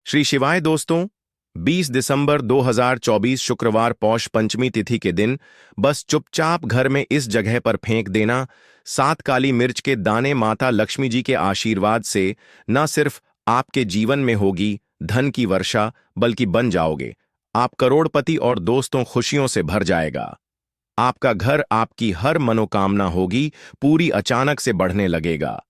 श्री शिवाय दोस्तों। 20 दिसंबर 2024 शुक्रवार पौष पंचमी तिथि के दिन बस चुपचाप घर में इस जगह पर फेंक देना 7 काली मिर्च के दाने माता लक्ष्मी जी के आशीर्वाद से न सिर्फ आपके जीवन में होगी धन की वर्षा, बल्कि बन जाओगे आप करोड़पति और दोस्तों खुशियों से भर जाएगा। आपका घर, आपकी हर मनोकामना होगी पूरी, अचानक से बढ़ने लगेगा।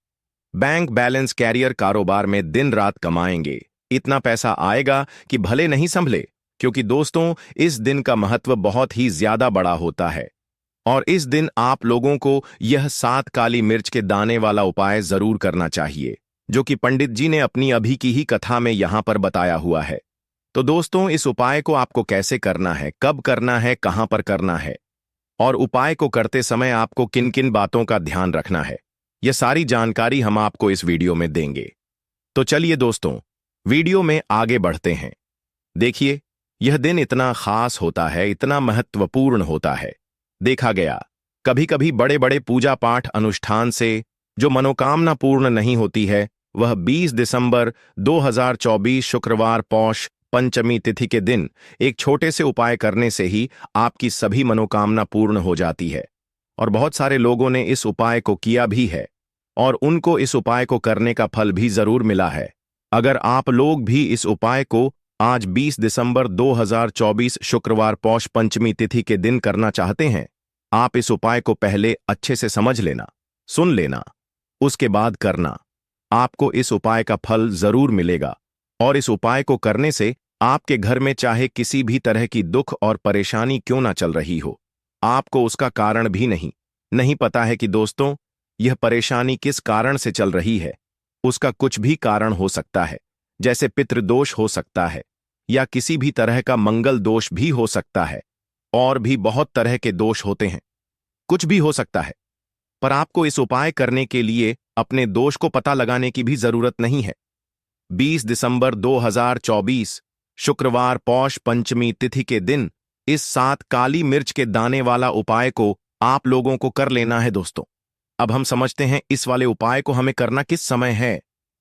बैंक बैलेंस, कैरियर, कारोबार में दिन रात कमाएंगे, इतना पैसा आएगा कि भले नहीं संभले। क्योंकि दोस्तों, इस दिन का महत्व बहुत ही ज्यादा बड़ा होता है और इस दिन आप लोगों को यह 7 काली मिर्च के दाने वाला उपाय जरूर करना चाहिए, जो कि पंडित जी ने अपनी अभी की ही कथा में यहां पर बताया हुआ है। तो दोस्तों, इस उपाय को आपको कैसे करना है, कब करना है, कहां पर करना है और उपाय को करते समय आपको किन किन बातों का ध्यान रखना है, यह सारी जानकारी हम आपको इस वीडियो में देंगे। तो चलिए दोस्तों, वीडियो में आगे बढ़ते हैं। देखिए, यह दिन इतना खास होता है, इतना महत्वपूर्ण होता है। देखा गया, कभी कभी बड़े बड़े पूजा पाठ अनुष्ठान से जो मनोकामना पूर्ण नहीं होती है, वह 20 दिसंबर 2024 शुक्रवार पौष पंचमी तिथि के दिन एक छोटे से उपाय करने से ही आपकी सभी मनोकामना पूर्ण हो जाती है। और बहुत सारे लोगों ने इस उपाय को किया भी है और उनको इस उपाय को करने का फल भी जरूर मिला है। अगर आप लोग भी इस उपाय को आज 20 दिसंबर 2024 शुक्रवार पौष पंचमी तिथि के दिन करना चाहते हैं, आप इस उपाय को पहले अच्छे से समझ लेना, सुन लेना, उसके बाद करना। आपको इस उपाय का फल जरूर मिलेगा और इस उपाय को करने से आपके घर में चाहे किसी भी तरह की दुख और परेशानी क्यों ना चल रही हो, आपको उसका कारण भी नहीं पता है कि दोस्तों यह परेशानी किस कारण से चल रही है। उसका कुछ भी कारण हो सकता है, जैसे पितृदोष हो सकता है या किसी भी तरह का मंगल दोष भी हो सकता है, और भी बहुत तरह के दोष होते हैं, कुछ भी हो सकता है। पर आपको इस उपाय करने के लिए अपने दोष को पता लगाने की भी जरूरत नहीं है। 20 दिसंबर 2024 शुक्रवार पौष पंचमी तिथि के दिन इस 7 काली मिर्च के दाने वाला उपाय को आप लोगों को कर लेना है दोस्तों। अब हम समझते हैं इस वाले उपाय को हमें करना किस समय है।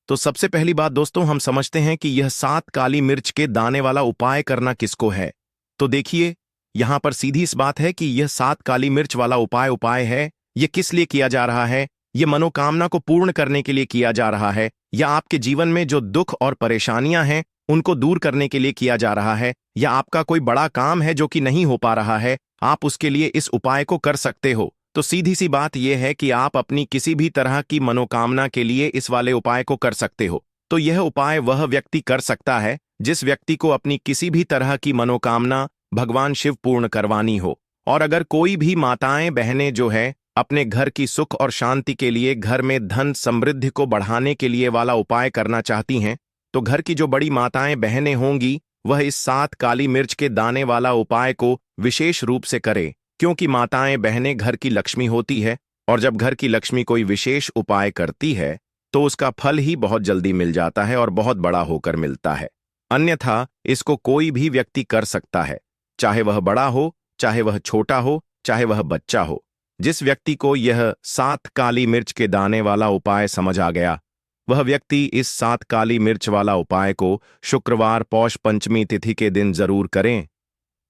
तो सबसे पहली बात दोस्तों, हम समझते हैं कि यह 7 काली मिर्च के दाने वाला उपाय करना किसको है। तो देखिए, यहां पर सीधी इस बात है कि यह 7 काली मिर्च वाला उपाय है। यह किस लिए किया जा रहा है? यह मनोकामना को पूर्ण करने के लिए किया जा रहा है, या आपके जीवन में जो दुख और परेशानियां हैं उनको दूर करने के लिए किया जा रहा है, या आपका कोई बड़ा काम है जो कि नहीं हो पा रहा है, आप उसके लिए इस उपाय को कर सकते हो। तो सीधी सी बात यह है कि आप अपनी किसी भी तरह की मनोकामना के लिए इस वाले उपाय को कर सकते हो। तो यह उपाय वह व्यक्ति कर सकता है जिस व्यक्ति को अपनी किसी भी तरह की मनोकामना भगवान शिव पूर्ण करवानी हो। और अगर कोई भी माताएं बहनें जो है अपने घर की सुख और शांति के लिए, घर में धन समृद्धि को बढ़ाने के लिए वाला उपाय करना चाहती हैं, तो घर की जो बड़ी माताएं बहनें होंगी वह इस 7 काली मिर्च के दाने वाला उपाय को विशेष रूप से करे। क्योंकि माताएं बहनें घर की लक्ष्मी होती है और जब घर की लक्ष्मी कोई विशेष उपाय करती है तो उसका फल ही बहुत जल्दी मिल जाता है और बहुत बड़ा होकर मिलता है। अन्यथा इसको कोई भी व्यक्ति कर सकता है, चाहे वह बड़ा हो, चाहे वह छोटा हो, चाहे वह बच्चा हो। जिस व्यक्ति को यह 7 काली मिर्च के दाने वाला उपाय समझ आ गया, वह व्यक्ति इस 7 काली मिर्च वाला उपाय को शुक्रवार पौष पंचमी तिथि के दिन जरूर करें,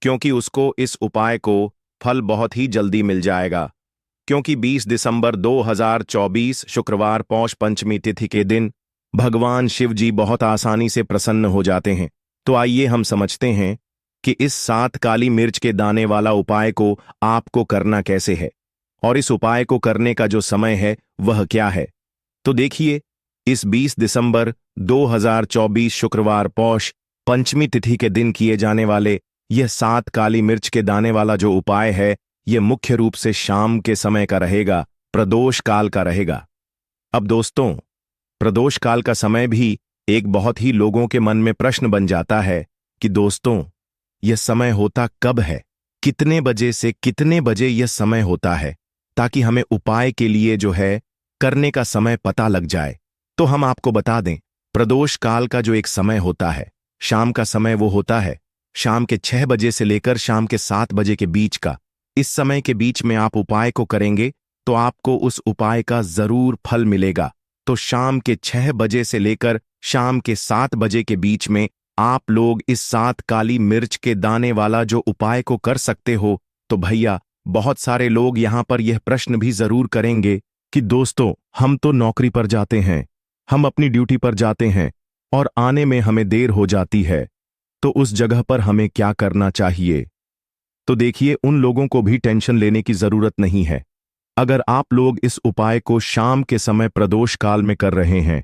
क्योंकि उसको इस उपाय को फल बहुत ही जल्दी मिल जाएगा। क्योंकि 20 दिसंबर 2024 शुक्रवार पौष पंचमी तिथि के दिन भगवान शिव जी बहुत आसानी से प्रसन्न हो जाते हैं। तो आइए हम समझते हैं कि इस 7 काली मिर्च के दाने वाला उपाय को आपको करना कैसे है और इस उपाय को करने का जो समय है वह क्या है। तो देखिए, इस 20 दिसंबर 2024 शुक्रवार पौष पंचमी तिथि के दिन किए जाने वाले यह 7 काली मिर्च के दाने वाला जो उपाय है, यह मुख्य रूप से शाम के समय का रहेगा, प्रदोष काल का रहेगा। अब दोस्तों, प्रदोष काल का समय भी एक बहुत ही लोगों के मन में प्रश्न बन जाता है कि दोस्तों यह समय होता कब है, कितने बजे से कितने बजे यह समय होता है, ताकि हमें उपाय के लिए जो है करने का समय पता लग जाए। तो हम आपको बता दें, प्रदोष काल का जो एक समय होता है, शाम का समय, वो होता है शाम के 6 बजे से लेकर शाम के 7 बजे के बीच का। इस समय के बीच में आप उपाय को करेंगे तो आपको उस उपाय का जरूर फल मिलेगा। तो शाम के 6 बजे से लेकर शाम के 7 बजे के बीच में आप लोग इस 7 काली मिर्च के दाने वाला जो उपाय को कर सकते हो, तो भैया बहुत सारे लोग यहाँ पर यह प्रश्न भी जरूर करेंगे कि दोस्तों, हम तो नौकरी पर जाते हैं, हम अपनी ड्यूटी पर जाते हैं और आने में हमें देर हो जाती है, तो उस जगह पर हमें क्या करना चाहिए? तो देखिए, उन लोगों को भी टेंशन लेने की जरूरत नहीं है। अगर आप लोग इस उपाय को शाम के समय प्रदोष काल में कर रहे हैं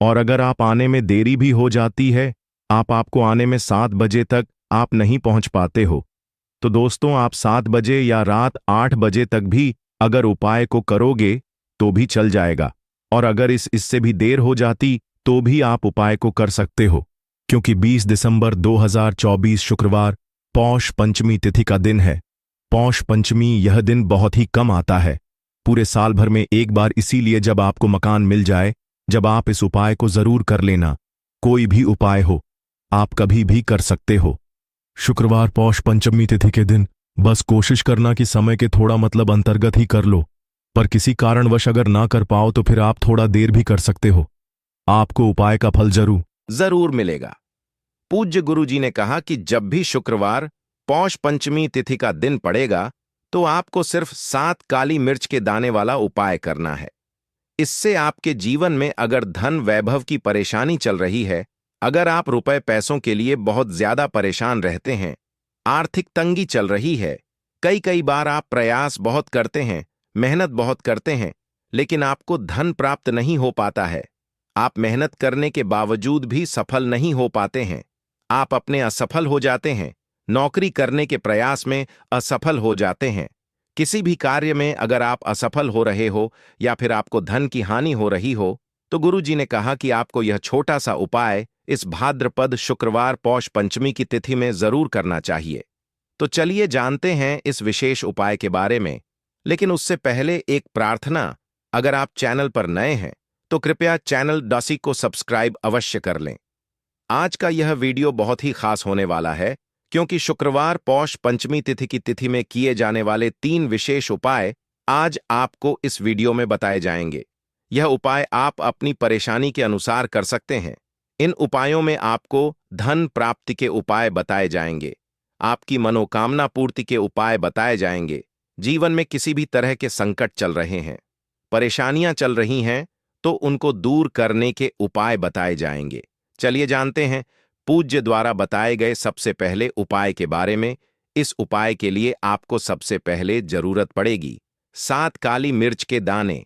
और अगर आप आने में देरी भी हो जाती है, आपको आने में 7 बजे तक आप नहीं पहुंच पाते हो, तो दोस्तों आप 7 बजे या रात 8 बजे तक भी अगर उपाय को करोगे तो भी चल जाएगा। और अगर इससे भी देर हो जाती तो भी आप उपाय को कर सकते हो, क्योंकि 20 दिसंबर 2024 शुक्रवार पौष पंचमी तिथि का दिन है। पौष पंचमी यह दिन बहुत ही कम आता है, पूरे साल भर में एक बार, इसीलिए जब आपको मकान मिल जाए, जब आप इस उपाय को जरूर कर लेना। कोई भी उपाय हो, आप कभी भी कर सकते हो। शुक्रवार पौष पंचमी तिथि के दिन बस कोशिश करना कि समय के थोड़ा अंतर्गत ही कर लो, पर किसी कारणवश अगर ना कर पाओ तो फिर आप थोड़ा देर भी कर सकते हो। आपको उपाय का फल जरूर मिलेगा। पूज्य गुरुजी ने कहा कि जब भी शुक्रवार पौष पंचमी तिथि का दिन पड़ेगा तो आपको सिर्फ 7 काली मिर्च के दाने वाला उपाय करना है। इससे आपके जीवन में अगर धन वैभव की परेशानी चल रही है, अगर आप रुपए पैसों के लिए बहुत ज्यादा परेशान रहते हैं, आर्थिक तंगी चल रही है, कई बार आप प्रयास बहुत करते हैं, मेहनत बहुत करते हैं, लेकिन आपको धन प्राप्त नहीं हो पाता है, आप मेहनत करने के बावजूद भी सफल नहीं हो पाते हैं, आप अपने असफल हो जाते हैं, नौकरी करने के प्रयास में असफल हो जाते हैं, किसी भी कार्य में अगर आप असफल हो रहे हो या फिर आपको धन की हानि हो रही हो, तो गुरुजी ने कहा कि आपको यह छोटा सा उपाय इस भाद्रपद शुक्रवार पौष पंचमी की तिथि में जरूर करना चाहिए। तो चलिए जानते हैं इस विशेष उपाय के बारे में, लेकिन उससे पहले एक प्रार्थना, अगर आप चैनल पर नए हैं तो कृपया चैनल डॉसी को सब्सक्राइब अवश्य कर लें। आज का यह वीडियो बहुत ही खास होने वाला है, क्योंकि शुक्रवार पौष पंचमी तिथि की तिथि में किए जाने वाले 3 विशेष उपाय आज आपको इस वीडियो में बताए जाएंगे। यह उपाय आप अपनी परेशानी के अनुसार कर सकते हैं। इन उपायों में आपको धन प्राप्ति के उपाय बताए जाएंगे, आपकी मनोकामना पूर्ति के उपाय बताए जाएंगे, जीवन में किसी भी तरह के संकट चल रहे हैं, परेशानियां चल रही हैं, तो उनको दूर करने के उपाय बताए जाएंगे। चलिए जानते हैं पूज्य द्वारा बताए गए सबसे पहले उपाय के बारे में। इस उपाय के लिए आपको सबसे पहले जरूरत पड़ेगी 7 काली मिर्च के दाने।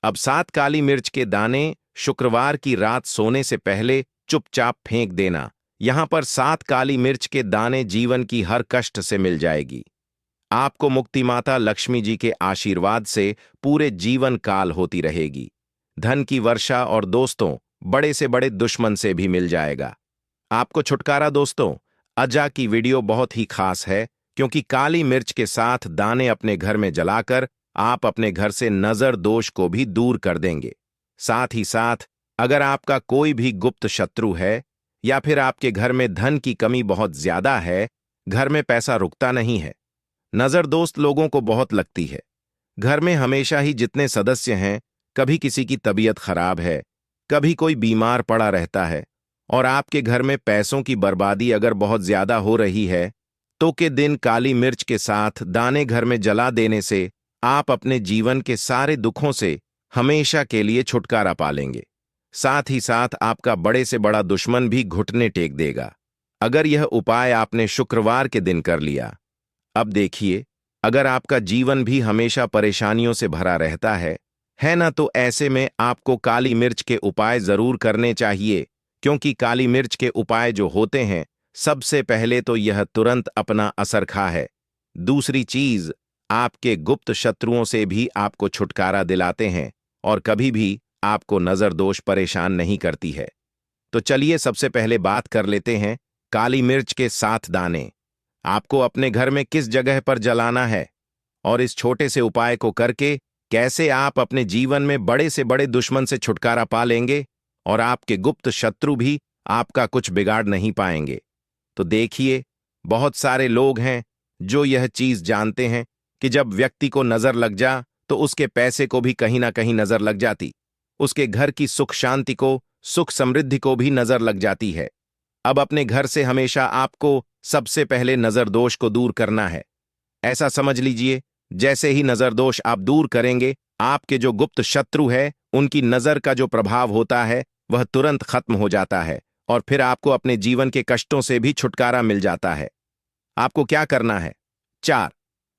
अब 7 काली मिर्च के दाने शुक्रवार की रात सोने से पहले चुपचाप फेंक देना। यहां पर 7 काली मिर्च के दाने जीवन की हर कष्ट से मिल जाएगी। आपको मुक्ति माता लक्ष्मी जी के आशीर्वाद से पूरे जीवन काल होती रहेगी। धन की वर्षा और दोस्तों, बड़े से बड़े दुश्मन से भी मिल जाएगा। आपको छुटकारा। दोस्तों, अजा की वीडियो बहुत ही खास है, क्योंकि काली मिर्च के साथ दाने अपने घर में जलाकर आप अपने घर से नजर दोष को भी दूर कर देंगे। साथ ही साथ अगर आपका कोई भी गुप्त शत्रु है या फिर आपके घर में धन की कमी बहुत ज्यादा है, घर में पैसा रुकता नहीं है, नजर दोस्त लोगों को बहुत लगती है, घर में हमेशा ही जितने सदस्य हैं, कभी किसी की तबीयत खराब है, कभी कोई बीमार पड़ा रहता है, और आपके घर में पैसों की बर्बादी अगर बहुत ज्यादा हो रही है, तो के दिन काली मिर्च के साथ दाने घर में जला देने से आप अपने जीवन के सारे दुखों से हमेशा के लिए छुटकारा पालेंगे। साथ ही साथ आपका बड़े से बड़ा दुश्मन भी घुटने टेक देगा, अगर यह उपाय आपने शुक्रवार के दिन कर लिया। अब देखिए, अगर आपका जीवन भी हमेशा परेशानियों से भरा रहता है ना, तो ऐसे में आपको काली मिर्च के उपाय जरूर करने चाहिए, क्योंकि काली मिर्च के उपाय जो होते हैं, सबसे पहले तो यह तुरंत अपना असर खा है। दूसरी चीज, आपके गुप्त शत्रुओं से भी आपको छुटकारा दिलाते हैं और कभी भी आपको नजर दोष परेशान नहीं करती है। तो चलिए सबसे पहले बात कर लेते हैं काली मिर्च के 7 दाने आपको अपने घर में किस जगह पर जलाना है, और इस छोटे से उपाय को करके कैसे आप अपने जीवन में बड़े से बड़े दुश्मन से छुटकारा पा लेंगे और आपके गुप्त शत्रु भी आपका कुछ बिगाड़ नहीं पाएंगे। तो देखिए, बहुत सारे लोग हैं जो यह चीज जानते हैं कि जब व्यक्ति को नजर लग जा तो उसके पैसे को भी कहीं ना कहीं नजर लग जाती। उसके घर की सुख शांति को, सुख समृद्धि को भी नजर लग जाती है। अब अपने घर से हमेशा आपको सबसे पहले नजर दोष को दूर करना है। ऐसा समझ लीजिए, जैसे ही नजर दोष आप दूर करेंगे, आपके जो गुप्त शत्रु है उनकी नजर का जो प्रभाव होता है वह तुरंत खत्म हो जाता है और फिर आपको अपने जीवन के कष्टों से भी छुटकारा मिल जाता है। आपको क्या करना है? 4,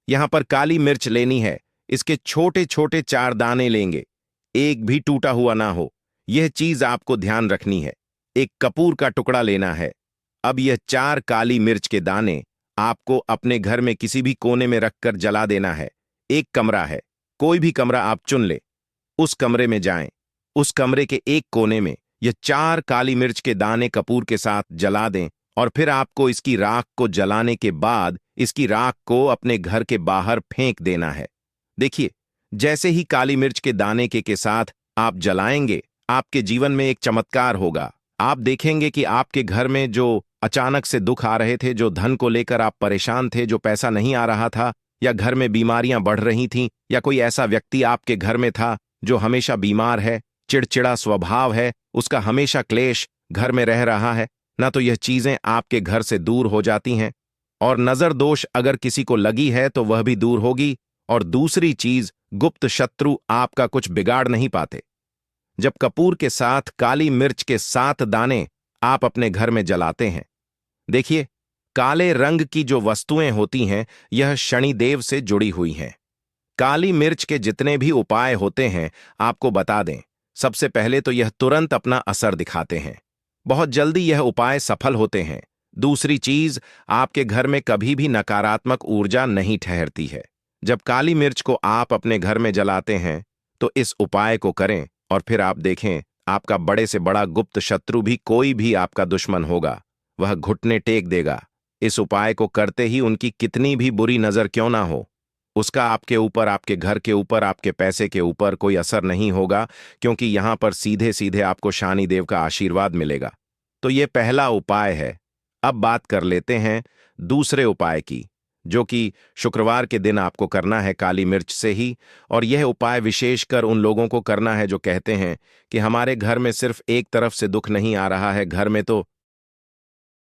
यहां पर काली मिर्च लेनी है। इसके छोटे छोटे 4 दाने लेंगे, एक भी टूटा हुआ ना हो, यह चीज आपको ध्यान रखनी है। एक कपूर का टुकड़ा लेना है। अब यह 4 काली मिर्च के दाने आपको अपने घर में किसी भी कोने में रखकर जला देना है। एक कमरा है, कोई भी कमरा आप चुन ले, उस कमरे में जाएं। उस कमरे के एक कोने में यह 4 काली मिर्च के दाने कपूर के साथ जला दें और फिर आपको इसकी राख को जलाने के बाद इसकी राख को अपने घर के बाहर फेंक देना है। देखिए, जैसे ही काली मिर्च के दाने के साथ आप जलाएंगे, आपके जीवन में एक चमत्कार होगा। आप देखेंगे कि आपके घर में जो अचानक से दुख आ रहे थे, जो धन को लेकर आप परेशान थे, जो पैसा नहीं आ रहा था, या घर में बीमारियां बढ़ रही थीं, या कोई ऐसा व्यक्ति आपके घर में था जो हमेशा बीमार है, चिड़चिड़ा स्वभाव है, उसका हमेशा क्लेश घर में रह रहा है ना, तो यह चीजें आपके घर से दूर हो जाती हैं। और नजर दोष अगर किसी को लगी है तो वह भी दूर होगी। और दूसरी चीज, गुप्त शत्रु आपका कुछ बिगाड़ नहीं पाते। जब कपूर के साथ काली मिर्च के 7 दाने आप अपने घर में जलाते हैं, देखिए, काले रंग की जो वस्तुएं होती हैं यह शनिदेव से जुड़ी हुई हैं। काली मिर्च के जितने भी उपाय होते हैं आपको बता दें, सबसे पहले तो यह तुरंत अपना असर दिखाते हैं, बहुत जल्दी यह उपाय सफल होते हैं। दूसरी चीज, आपके घर में कभी भी नकारात्मक ऊर्जा नहीं ठहरती है। जब काली मिर्च को आप अपने घर में जलाते हैं तो इस उपाय को करें और फिर आप देखें, आपका बड़े से बड़ा गुप्त शत्रु भी, कोई भी आपका दुश्मन होगा, वह घुटने टेक देगा। इस उपाय को करते ही उनकी कितनी भी बुरी नजर क्यों ना हो, उसका आपके ऊपर, आपके घर के ऊपर, आपके पैसे के ऊपर कोई असर नहीं होगा, क्योंकि यहां पर सीधे सीधे आपको शनिदेव का आशीर्वाद मिलेगा। तो ये पहला उपाय है। अब बात कर लेते हैं दूसरे उपाय की, जो कि शुक्रवार के दिन आपको करना है काली मिर्च से ही। और यह उपाय विशेषकर उन लोगों को करना है जो कहते हैं कि हमारे घर में सिर्फ एक तरफ से दुख नहीं आ रहा है, घर में तो